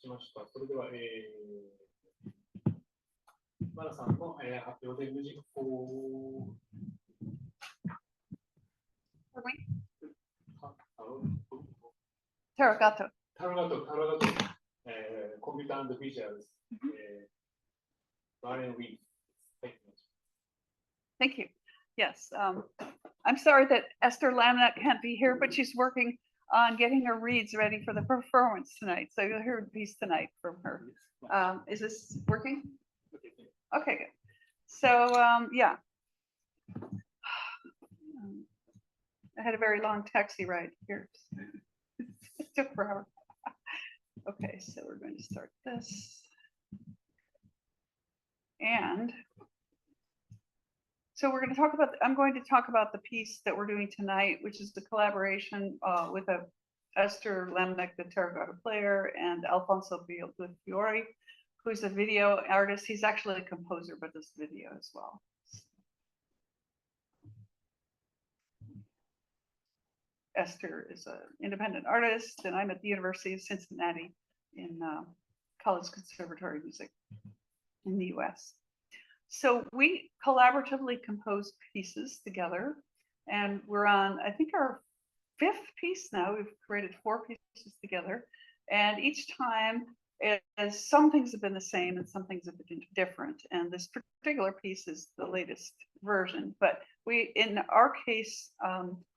しました。それでは、マラさんの、発表で無実行。Tárogató. Tárogató. Computer and visuals. Burren with. Thank you. Yes, I'm sorry that Esther Lamneck can't be here, but she's working on getting her reads ready for the performance tonight. So you'll hear a piece tonight from her. Is this working? Okay, good. So yeah, I had a very long taxi ride here. It took forever. Okay, so we're going to start this. And so we're going to talk about, I'm going to talk about the piece that we're doing tonight, which is the collaboration with Esther Lamneck, the Tárogató player, and Alfonso Fiore, who's a video artist. He's actually a composer, but does video as well. Esther is an independent artist, and I'm at the University of Cincinnati in College Conservatory Music in the US. So we collaboratively compose pieces together, and we're on, I think, our 5th piece now. We've created 4 pieces together, and each time some things have been the same and some things have been different. And this particular piece is the latest version, but in our case,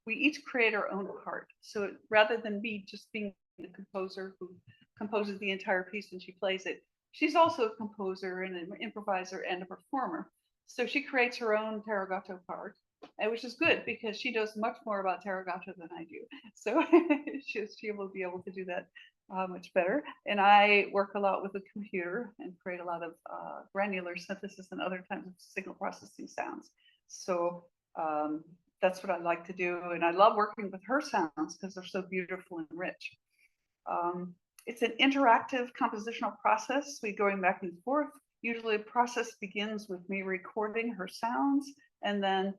we each create our own part. So rather than me just being the composer who composes the entire piece and she plays it, she's also a composer and an improviser and a performer. So she creates her own Tárogató part, which is good because she knows much more about Tárogató than I do. So she will be able to do that much better. And I work a lot with the computer and create a lot of granular synthesis and other kinds of signal processing sounds. So that's what I like to do. And I love working with her sounds because they're so beautiful and rich. It's an interactive compositional process. We going back and forth. Usually the process begins with me recording her sounds and then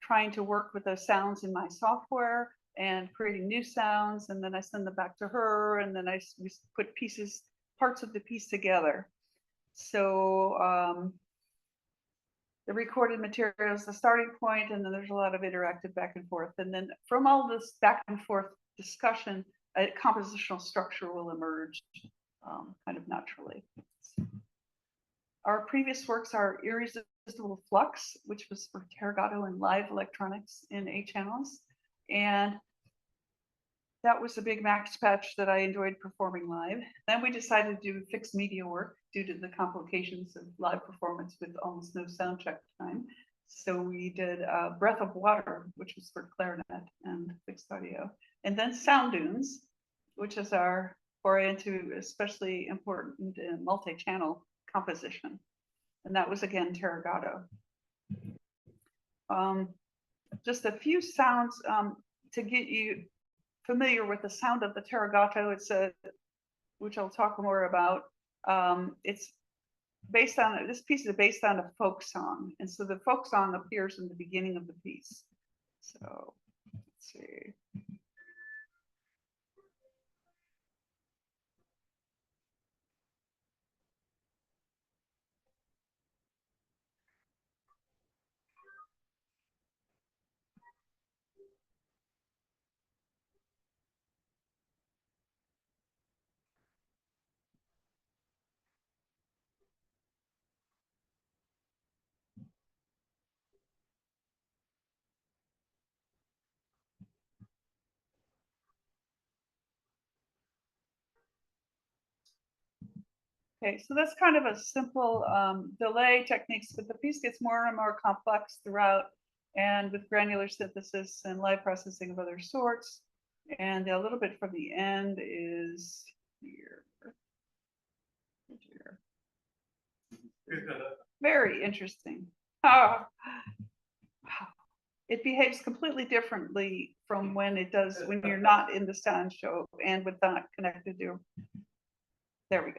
trying to work with those sounds in my software and creating new sounds. And then I send them back to her, and then we put parts of the piece together. So the recorded material is the starting point, and then there's a lot of interactive back and forth. And then from all this back and forth discussion, a compositional structure will emerge kind of naturally. Our previous works are Irresistible Flux, which was for Tárogató and live electronics in 8 channels. And that was a big max patch that I enjoyed performing live. Then we decided to do fixed media work due to the complications of live performance with almost no sound check time. So we did Breath of Water, which was for clarinet and fixed audio. And then Sound Dunes, which is our foray into especially important multi-channel composition. And that was again Tárogató. Just a few sounds to get you familiar with the sound of the Tárogató. It's which I'll talk more about. It's based on, this piece is based on a folk song. And so the folk song appears in the beginning of the piece. So let's see. Okay, so that's kind of a simple delay techniques, but the piece gets more and more complex throughout, and with granular synthesis and live processing of other sorts. And a little bit from the end is here. Very interesting. Oh, it behaves completely differently from when it does when you're not in the sound show and with not connected to. There we go.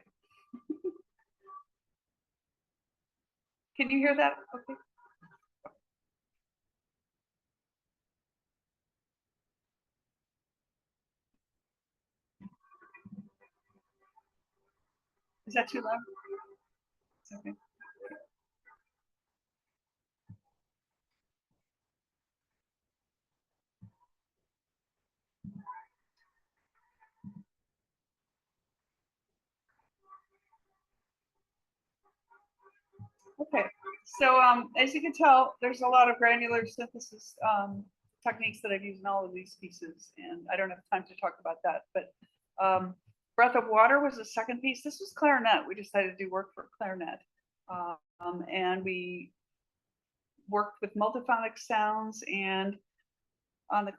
Can you hear that? Okay. Is that too loud? It's okay. Okay, so as you can tell, there's a lot of granular synthesis techniques that I've used in all of these pieces, and I don't have time to talk about that, but Breath of Water was the second piece. This was clarinet. We decided to do work for clarinet, and we worked with multiphonic sounds and on the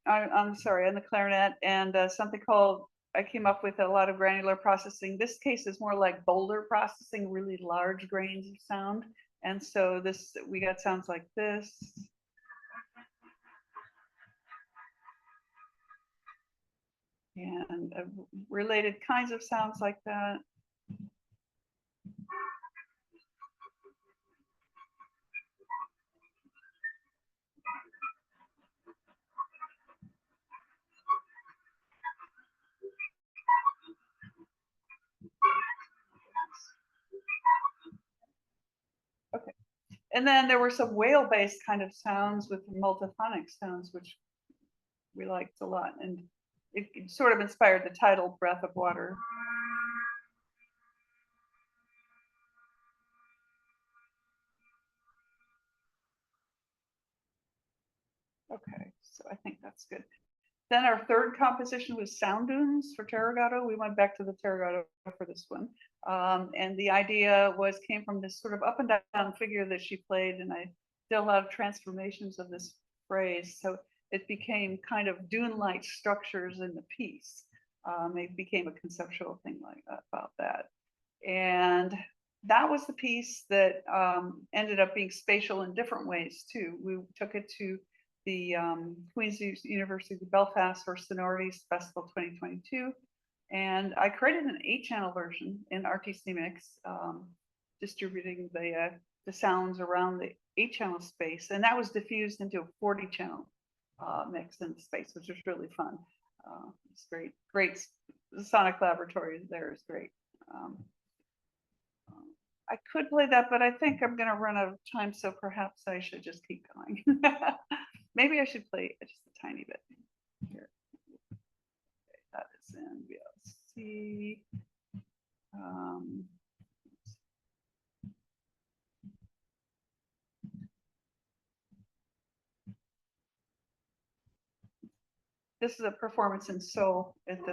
on the clarinet, and something called, I came up with a lot of granular processing. This case is more like boulder processing, really large grains of sound. And so this, we got sounds like this. And related kinds of sounds like that. Okay. And then there were some whale-based kind of sounds with multiphonic sounds, which we liked a lot. And it sort of inspired the title Breath of Water. Okay, so I think that's good. Then our third composition was Sound Dunes for Tárogató. We went back to the Tárogató for this one. And the idea came from this sort of up and down figure that she played, and I did a lot of transformations of this phrase. So it became kind of dune-like structures in the piece. It became a conceptual thing like that, about that. And that was the piece that ended up being spatial in different ways too. We took it to the Queen's University of Belfast for Sonorities Festival 2022. And I created an 8-channel version in RTC Mix, distributing the sounds around the 8-channel space. And that was diffused into a 40-channel mix in the space, which was really fun. It's great. The Sonic Laboratory there is great. I could play that, but I think I'm going to run out of time, so perhaps I should just keep going. Maybe I should play just a tiny bit here. Okay, that is in VLC. This is a performance in Seoul at the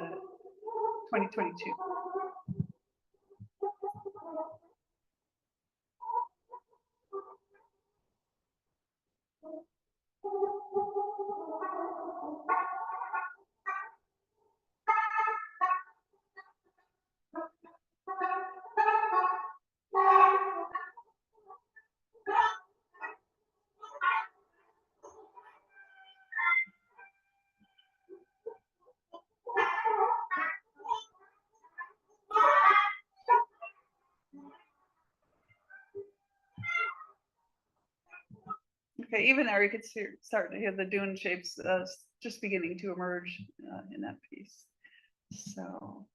2022. Okay, even there you could start to hear the dune shapes just beginning to emerge in that piece. So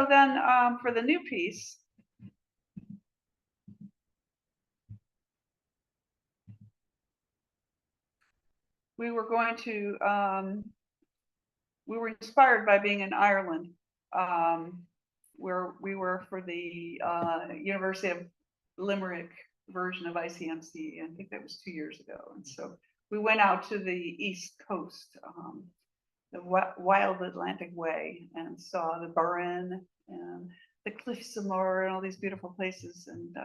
then for the new piece, we were going to, we were inspired by being in Ireland, where we were for the University of Limerick version of ICMC. I think that was 2 years ago. And so we went out to the East Coast, the wild Atlantic Way, and saw the Burren and the Cliffs of Moher and all these beautiful places. And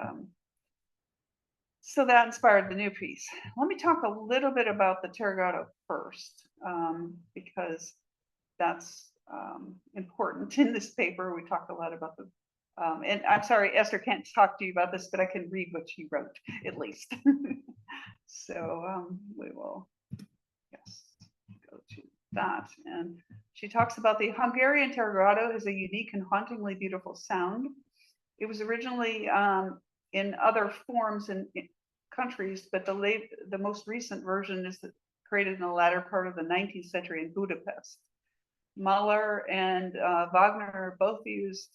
so that inspired the new piece. Let me talk a little bit about the Tárogató first, because that's important in this paper. We talk a lot about the, and I'm sorry, Esther can't talk to you about this, but I can read what she wrote at least. So we will, yes, go to that. And she talks about the Hungarian Tárogató has a unique and hauntingly beautiful sound. It was originally in other forms in countries, but the most recent version is created in the latter part of the 19th century in Budapest. Mahler and Wagner both used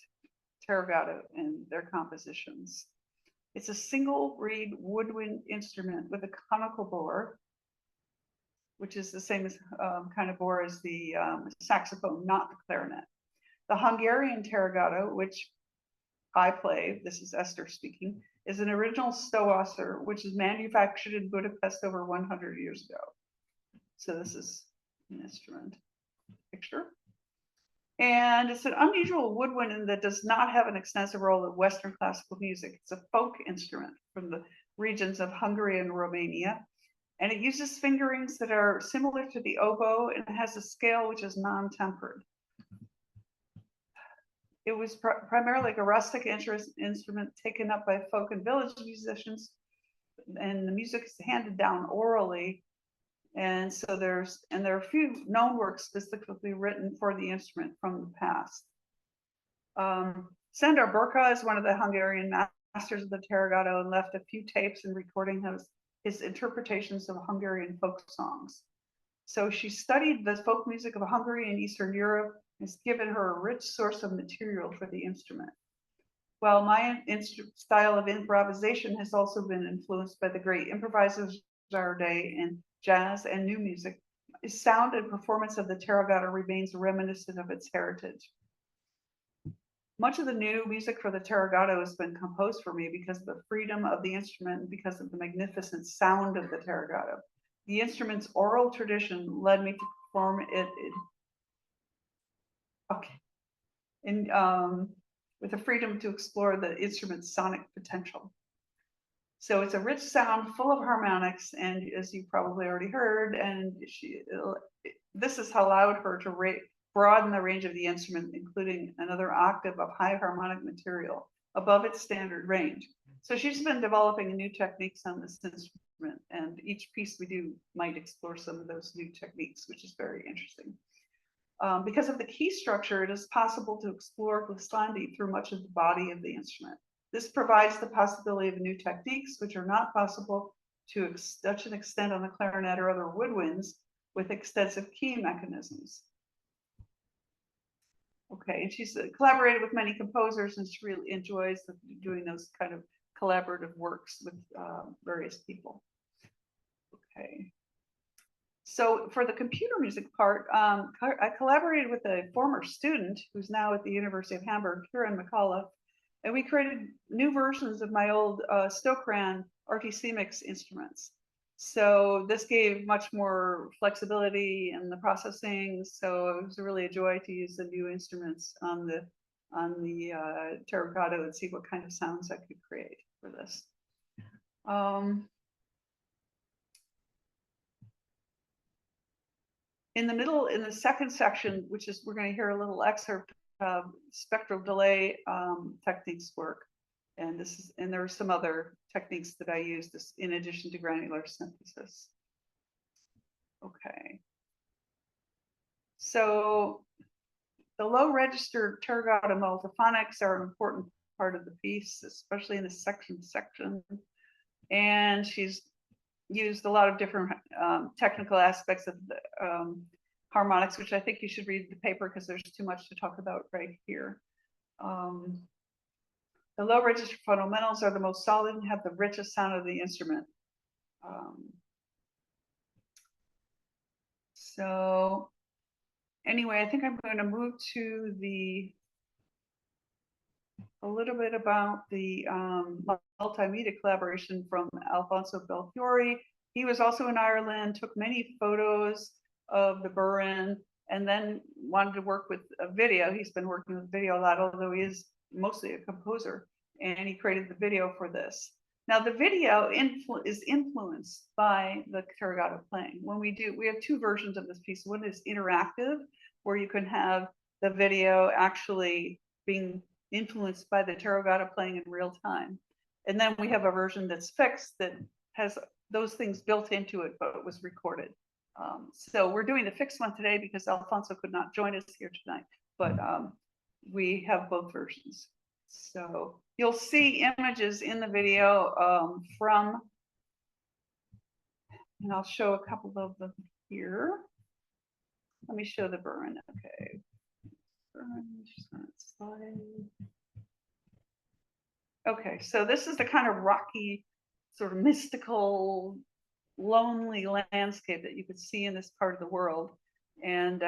Tárogató in their compositions. It's a single reed woodwind instrument with a conical bore, which is the same as kind of bore as the saxophone, not the clarinet. The Hungarian Tárogató, which I play, this is Esther speaking, is an original Stowasser, which is manufactured in Budapest over 100 years ago. So this is an instrument picture. And it's an unusual woodwind that does not have an extensive role in Western classical music. It's a folk instrument from the regions of Hungary and Romania. And it uses fingerings that are similar to the oboe and it has a scale which is non-tempered. It was primarily like a rustic instrument taken up by folk and village musicians, and the music is handed down orally. And so there are a few known works specifically written for the instrument from the past. Sandor Burka is one of the Hungarian masters of the Tárogató and left a few tapes and recording of his interpretations of Hungarian folk songs. So she studied the folk music of Hungary and Eastern Europe. Has given her a rich source of material for the instrument. While my style of improvisation has also been influenced by the great improvisers of our day in jazz and new music, its sound and performance of the Tárogató remains reminiscent of its heritage. Much of the new music for the Tárogató has been composed for me because of the freedom of the instrument and because of the magnificent sound of the Tárogató. The instrument's oral tradition led me to perform it with the freedom to explore the instrument's sonic potential. So it's a rich sound full of harmonics, and as you probably already heard, and this has allowed her to broaden the range of the instrument, including another octave of high harmonic material above its standard range. So she's been developing new techniques on this instrument, and each piece we do might explore some of those new techniques, which is very interesting. Because of the key structure, it is possible to explore glissandi through much of the body of the instrument. This provides the possibility of new techniques, which are not possible to such an extent on the clarinet or other woodwinds with extensive key mechanisms. Okay, and she's collaborated with many composers, and she really enjoys doing those kind of collaborative works with various people. Okay. So for the computer music part, I collaborated with a former student who's now at the University of Hamburg, Kieran McCullough, and we created new versions of my old Stokran RTC mix instruments. So this gave much more flexibility in the processing. So it was really a joy to use the new instruments on the Tárogató and see what kind of sounds I could create for this. In the middle, in the second section, which is, we're going to hear a little excerpt of spectral delay techniques work. And there are some other techniques that I use this in addition to granular synthesis. Okay. So the low register Tárogató multiphonics are an important part of the piece, especially in the section. And she's used a lot of different technical aspects of the harmonics, which I think you should read the paper because there's too much to talk about right here. The low register fundamentals are the most solid and have the richest sound of the instrument. So anyway, I think I'm going to move to a little bit about the multimedia collaboration from Alfonso Belfiore. He was also in Ireland, took many photos of the Burren, and then wanted to work with a video. He's been working with video a lot, although he is mostly a composer, and he created the video for this. Now the video is influenced by the Tárogató playing. We have two versions of this piece. One is interactive, where you can have the video actually being influenced by the Tárogató playing in real time. And then we have a version that's fixed that has those things built into it, but it was recorded. So we're doing the fixed one today because Alfonso could not join us here tonight, but we have both versions. So you'll see images in the video and I'll show a couple of them here. Let me show the Burren. Okay. Burren, just on its slide. Okay, so this is the kind of rocky, sort of mystical, lonely landscape that you could see in this part of the world. And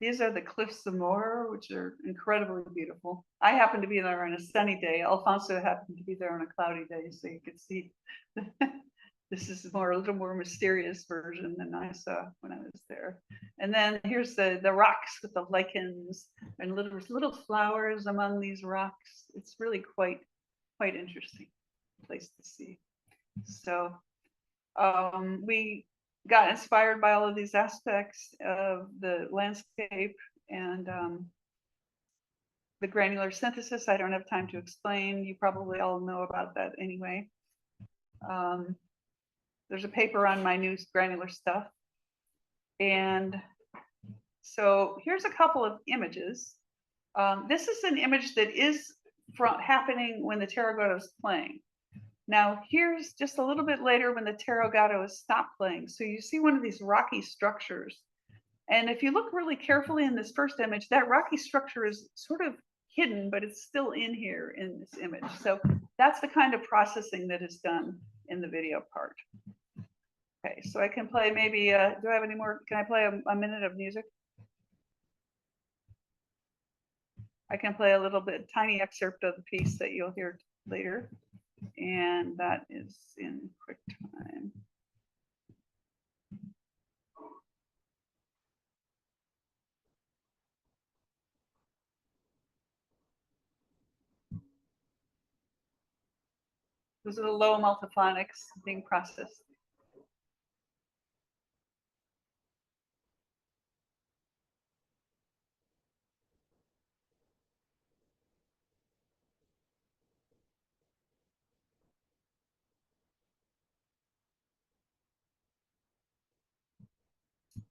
these are the Cliffs of Moher, which are incredibly beautiful. I happened to be there on a sunny day. Alfonso happened to be there on a cloudy day, so you could see. This is a little more mysterious version than I saw when I was there. And then here's the rocks with the lichens and little flowers among these rocks. It's really quite interesting place to see. So we got inspired by all of these aspects of the landscape and the granular synthesis. I don't have time to explain. You probably all know about that anyway. There's a paper on my new granular stuff. And so here's a couple of images. This is an image that is happening when the Tárogató is playing. Now here's just a little bit later when the Tárogató has stopped playing. So you see one of these rocky structures. And if you look really carefully in this first image, that rocky structure is sort of hidden, but it's still in here in this image. So that's the kind of processing that is done in the video part. Okay, so I can play maybe, do I have any more? Can I play a minute of music? I can play a little bit, tiny excerpt of the piece that you'll hear later. And that is in QuickTime. Those are the low multiphonics being processed.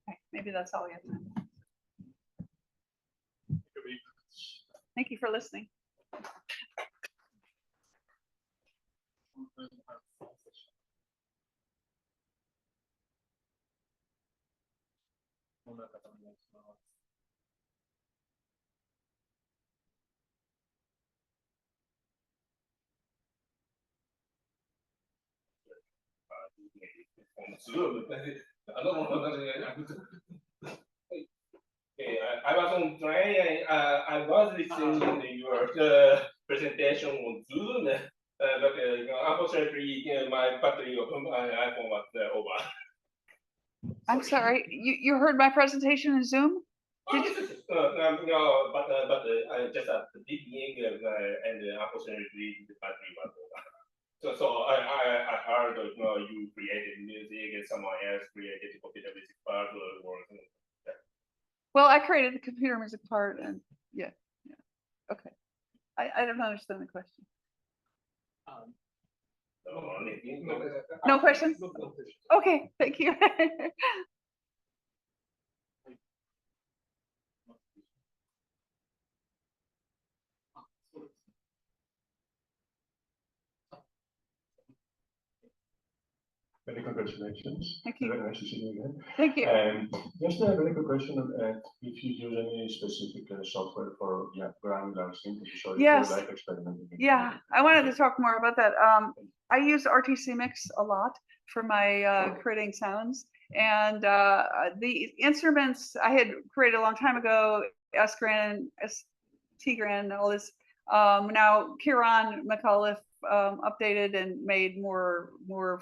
Okay, maybe that's all we have time. Thank you for listening. Okay, I was on train and I was listening to your presentation on Zoom, but unfortunately my battery of my iPhone was over. I'm sorry, you heard my presentation in Zoom? No, but just at the beginning and unfortunately the battery was over. So I heard you created music and someone else created the computer music part or Well, I created the computer music part and yeah. Okay. I don't understand the question. No questions? Okay, thank you. Many congratulations. Thank you. Very nice to see you again. Thank you. Just a very quick question: if you use any specific software for granular synthesis or Yes. life experimenting? Yeah, I wanted to talk more about that. I use RTC Mix a lot for my creating sounds, and the instruments I had created a long time ago, S-Gran, T-Gran, all this. Now Kieran McAuliffe updated and made more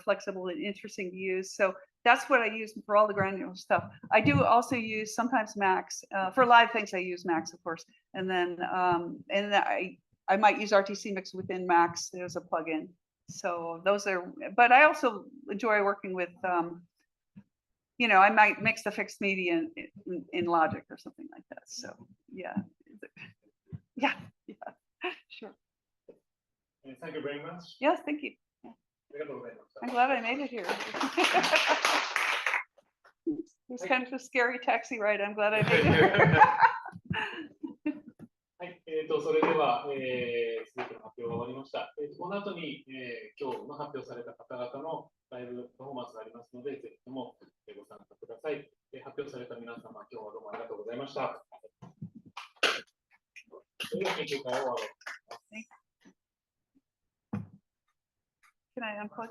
flexible and interesting to use. So that's what I use for all the granular stuff. I do also use sometimes Max for live things. I use Max, of course, and then I might use RTC Mix within Max. There's a plugin. So those are. But I also enjoy working with. I might mix the fixed media in Logic or something like that. So yeah, sure. Thank you very much. Yes, thank you. I'm glad I made it here. It was kind of a scary taxi ride. I'm glad I made it here. はい、それでは、すべての発表が終わりました。この後に、今日の発表された方々のライブパフォーマンスがありますので、ぜひともご参加ください。発表された皆様、今日はどうもありがとうございました。それでは研究会を終わろうと思います。Can I unplug?